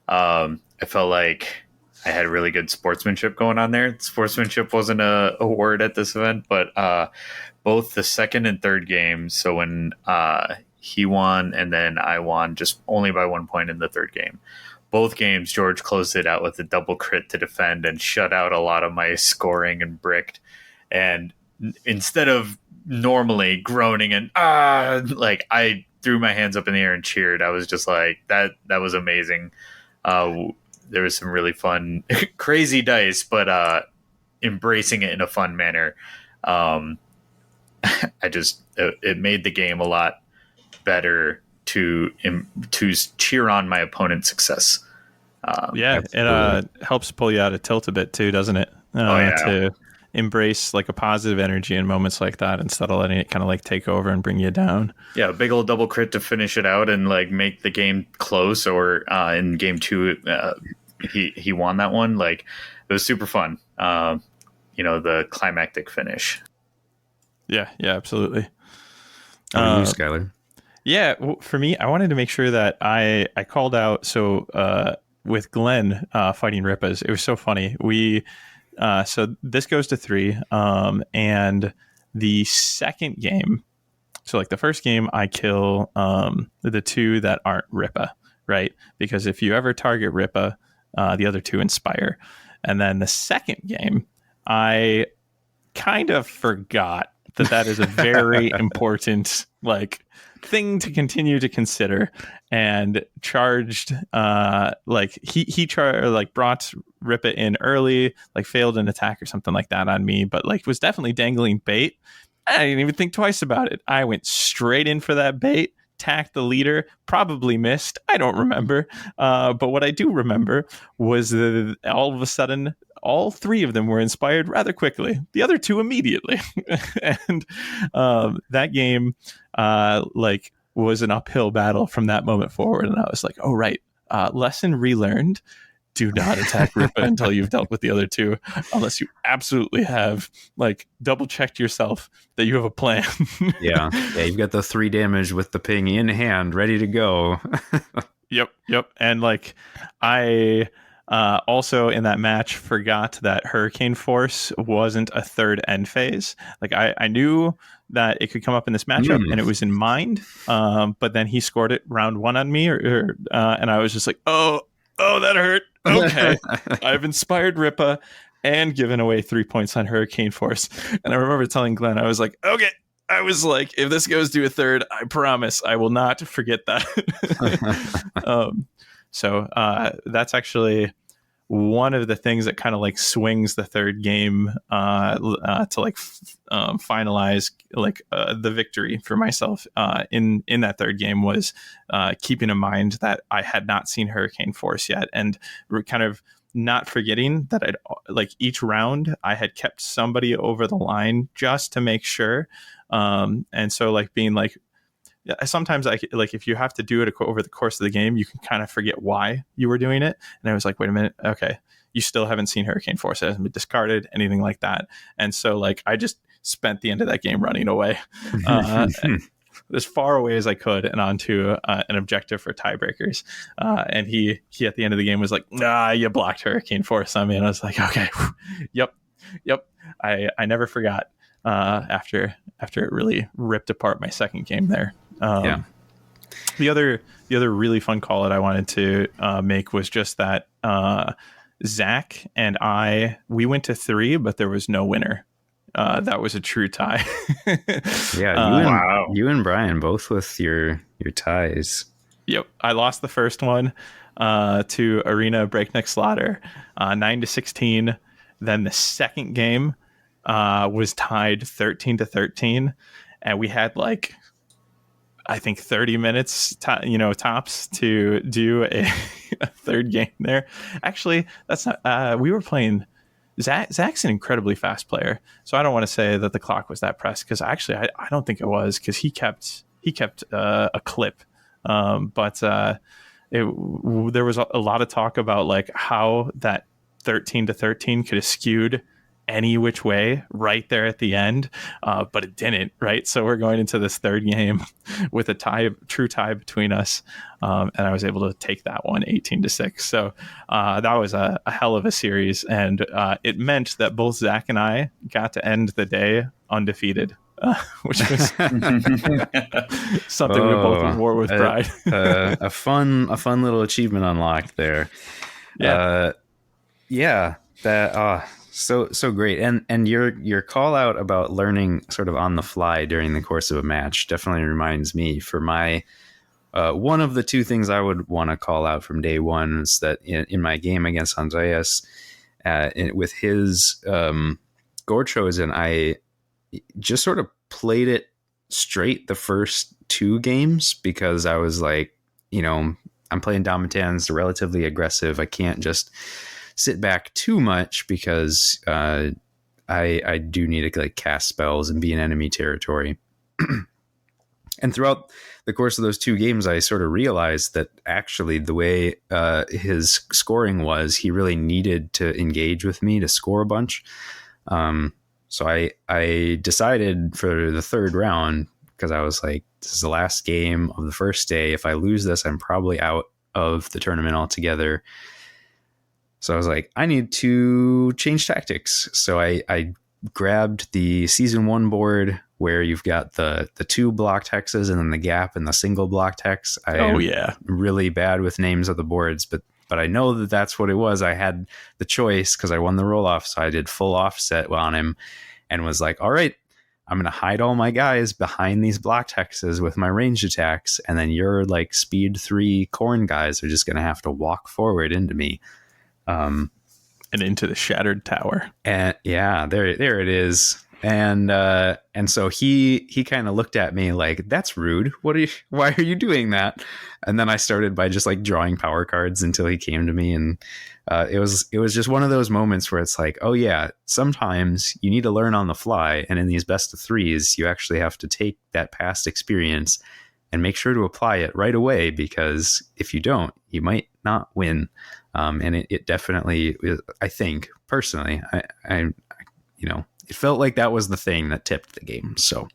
I felt like I had really good sportsmanship going on there. Sportsmanship wasn't a word at this event, but both the second and third games, so when he won and then I won just only by 1 point in the third game, both games George closed it out with a double crit to defend and shut out a lot of my scoring and bricked. And instead of normally groaning and like, I threw my hands up in the air and cheered. I was just like, that was amazing. There was some really fun, crazy dice, but embracing it in a fun manner. It made the game a lot better to cheer on my opponent's success. It helps pull you out of tilt a bit too, doesn't it? To embrace like a positive energy in moments like that instead of letting it kind of like take over and bring you down. Yeah, a big old double crit to finish it out and like make the game close. Or in game 2, he won that one. Like, it was super fun. The climactic finish. Yeah, absolutely. How about you, Skyler? Yeah, for me, I wanted to make sure that I called out. So with Glenn fighting Rippas, it was so funny. So this goes to 3, and the second game. So like the first game, I kill the 2 that aren't Rippa, right? Because if you ever target Rippa, the other 2 inspire. And then the second game, I kind of forgot that is a very important like thing to continue to consider, and charged he brought Rippa in early, like failed an attack or something like that on me, but like was definitely dangling bait. I didn't even think twice about it. I went straight in for that bait, tacked the leader, probably missed. I don't remember. But what I do remember was that all of a sudden, all 3 of them were inspired rather quickly. The other 2 immediately. And that game was an uphill battle from that moment forward. And I was like, oh, right. Lesson relearned. Do not attack Rippa until you've dealt with the other 2, unless you absolutely have like double checked yourself that you have a plan. Yeah, you've got the 3 damage with the ping in hand, ready to go. Yep. And like I also in that match forgot that Hurricane Force wasn't a third end phase. Like I knew that it could come up in this matchup and it was in mind, but then he scored it round 1 on me, and I was just like, oh, that hurt. Okay. I've inspired Rippa and given away 3 points on Hurricane Force. And I remember telling Glenn, I was like, okay. I was like, if this goes to a third, I promise I will not forget that. So that's actually one of the things that kind of like swings the third game to like finalize like the victory for myself in that third game was keeping in mind that I had not seen Hurricane Force yet, and kind of not forgetting that I'd like each round I had kept somebody over the line just to make sure. And so like being like, sometimes I like, if you have to do it over the course of the game, you can kind of forget why you were doing it. And I was like, wait a minute. Okay. You still haven't seen Hurricane Force. It hasn't been discarded, anything like that. And so like, I just spent the end of that game running away as far away as I could and onto an objective for tiebreakers. And he at the end of the game was like, nah, you blocked Hurricane Force on me. And I was like, okay, yep. I never forgot after it really ripped apart my second game there. The other really fun call that I wanted to make was just that Zach and we went to 3, but there was no winner. That was a true tie. Yeah, you and Brian both with your ties. Yep, I lost the first one to Arena Breakneck Slaughter, 9-16. Then the second game was tied 13-13, and we had like, I think 30 minutes, tops to do a third game there. Actually, that's not. We were playing. Zach's an incredibly fast player, so I don't want to say that the clock was that pressed, because actually I don't think it was, because he kept a clip. But there was a lot of talk about like how that 13-13 could have skewed any which way right there at the end, but it didn't, right? So we're going into this third game with a true tie between us, and I was able to take that one 18-6. So that was a hell of a series, and it meant that both Zach and I got to end the day undefeated, which was something we both wore with pride. A fun little achievement unlocked there. So great. And your call out about learning sort of on the fly during the course of a match definitely reminds me, for my one of the two things I would want to call out from day one is that in my game against Andreas, with his Gore Chosen, I just sort of played it straight the first 2 games, because I was like, I'm playing Domitans, relatively aggressive. I can't just sit back too much, because I do need to like cast spells and be in enemy territory. And throughout the course of those 2 games, I sort of realized that actually the way his scoring was, he really needed to engage with me to score a bunch. So I decided for the third round, because I was like, this is the last game of the first day. If I lose this, I'm probably out of the tournament altogether. So I was like, I need to change tactics. So I grabbed the season 1 board where you've got the 2 blocked hexes and then the gap and the single blocked hex. I'm really bad with names of the boards, but I know that that's what it was. I had the choice because I won the roll off. So I did full offset on him and was like, all right, I'm going to hide all my guys behind these blocked hexes with my ranged attacks. And then your like speed 3 corn guys are just going to have to walk forward into me. And into the shattered tower. And yeah, there it is. And so he kind of looked at me like, that's rude. Why are you doing that? And then I started by just like drawing power cards until he came to me. And it was just one of those moments where it's like, oh yeah, sometimes you need to learn on the fly. And in these best of 3s, you actually have to take that past experience and make sure to apply it right away, because if you don't, you might not win. And it definitely, I think personally, I it felt like that was the thing that tipped the game. So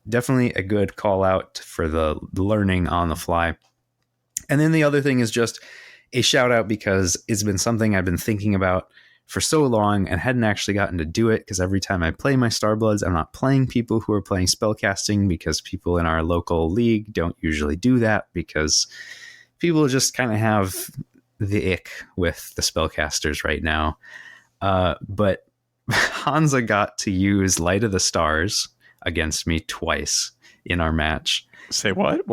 definitely a good call out for the learning on the fly. And then the other thing is just a shout out, because it's been something I've been thinking about for so long and hadn't actually gotten to do it, because every time I play my Starbloods, I'm not playing people who are playing spellcasting, because people in our local league don't usually do that, because people just kind of have the ick with the spellcasters right now. But Hansa got to use Light of the Stars against me twice in our match. Say what?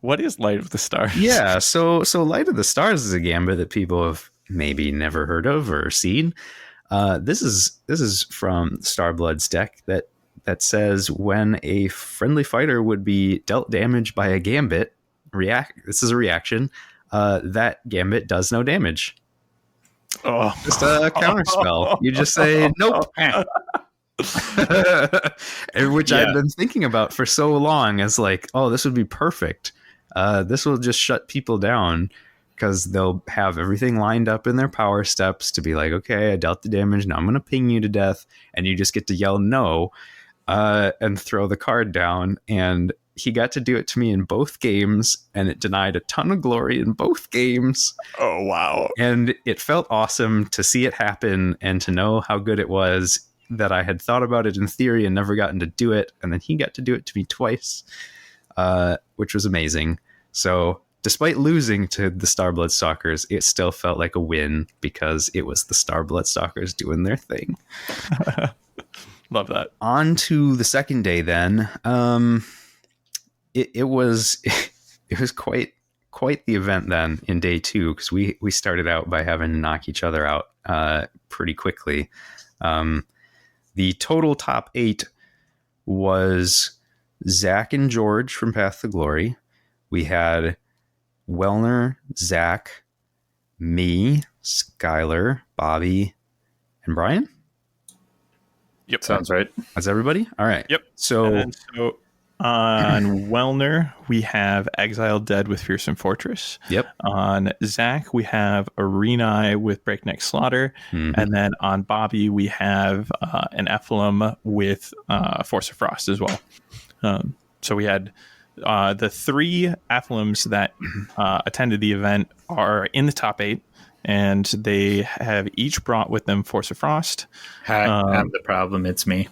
What is Light of the Stars? Yeah, so Light of the Stars is a gambit that people have maybe never heard of or seen. This is from Starblood's deck that says when a friendly fighter would be dealt damage by a gambit, this is a reaction. That gambit does no damage. Oh, Just a counter spell. You just say nope. Which I've been thinking about for so long as like, oh, this would be perfect. This will just shut people down because they'll have everything lined up in their power steps to be like, okay, I dealt the damage. Now I'm going to ping you to death. And you just get to yell no and throw the card down. And he got to do it to me in both games, and it denied a ton of glory in both games. Oh, wow. And it felt awesome to see it happen and to know how good it was, that I had thought about it in theory and never gotten to do it. And then he got to do it to me twice, which was amazing. So despite losing to the Starblood Stalkers, it still felt like a win because it was the Starblood Stalkers doing their thing. Love that. On to the second day then. It was quite the event then in day 2, because we started out by having to knock each other out pretty quickly. The total top 8 was Zach and George from Path to Glory. We had Wellner, Zach, me, Skyler, Bobby, and Brian. Yep. Sounds right. That's everybody? All right. Yep. So on Wellner, we have Exiled Dead with Fearsome Fortress. Yep. On Zach, we have Arena with Breakneck Slaughter. Mhm. And then on Bobby, we have an Ephelum with Force of Frost as well. So we had the 3 Ephelums that attended the event are in the top 8. And they have each brought with them Force of Frost. Have the problem, it's me.